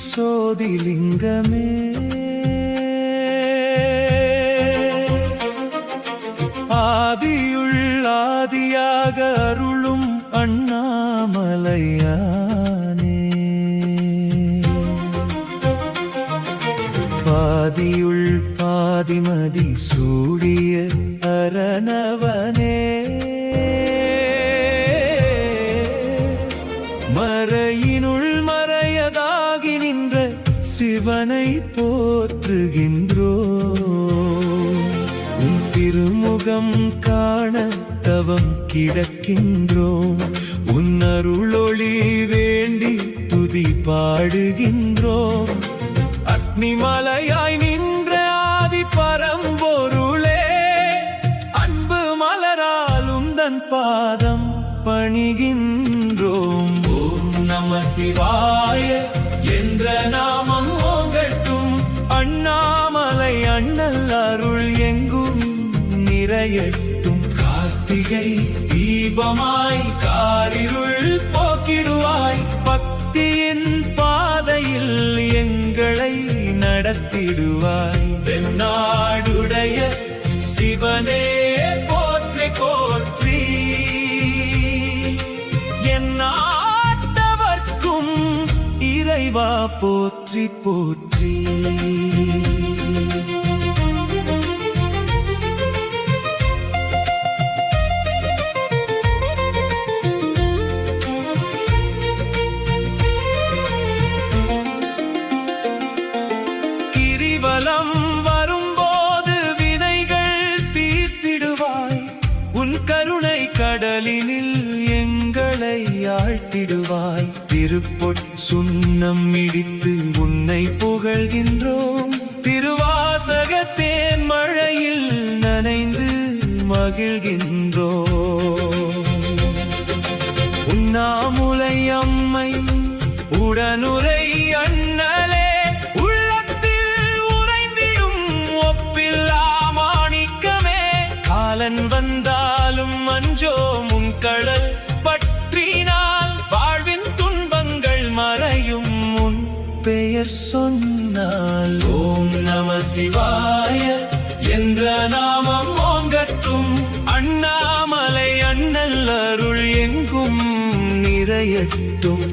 சோதிலிங்கமே ஆதியுள் ஆதியாக அருளும் அண்ணாமலையானே பாதியுள் பாதிமதி சூடிய அரணவனே மறையினுள் மறையதாகி நின்ற சிவனை போற்றுகின்றோம் உன் திருமுகம் காண தவம் கிடக்கின்றோம் உன் அருளொளி வேண்டி துதி பாடுகின்றோம் அக்னிமலையாய் நின்ற ஆதி பரம்பொருளே அன்பு மலரால் உந்தன் பாதம் பணிகின்றோம் ஓம் நம சிவாய என்ற நாமம் ஓங்கட்டும் அண்ணாமலை அண்ணல் அருள் எங்கும் நிறையட்டும் கார்த்திகை தீபமாய் காரிருள் போக்கிடுவாய் பக்தியின் பாதையில் எங்களை நடத்திடுவாய் தென்னாடுடைய சிவனே போற்றி போற்றி எந்நாட்டவர்க்கும் இறைவா போற்றி போற்றி கிரிவலம் வரும்போது வினைகள் தீர்த்திடுவாய் உன் கருணை கடலினில் எங்களை ஆழ்த்திடுவாய் திருப்பொற் சுண்ணம் இடித்து உன்னை புகழ்கின்றோம் திருவாசகத்தேன் மழையில் நனைந்து மகிழ்கின்றோம் உண்ணாமுலை அம்மை உடனுரை அண்ணலே காலன் வந்தாலும் அஞ்சோம் உன் கடல் பற்றினால் வாழ்வின் துன்பங்கள் மறையும் உன் பெயர் சொன்னால் ஓம் நம சிவாய என்ற நாமம் ஓங்கட்டும் அண்ணாமலை அண்ணல் அருள் எங்கும் நிறையட்டும்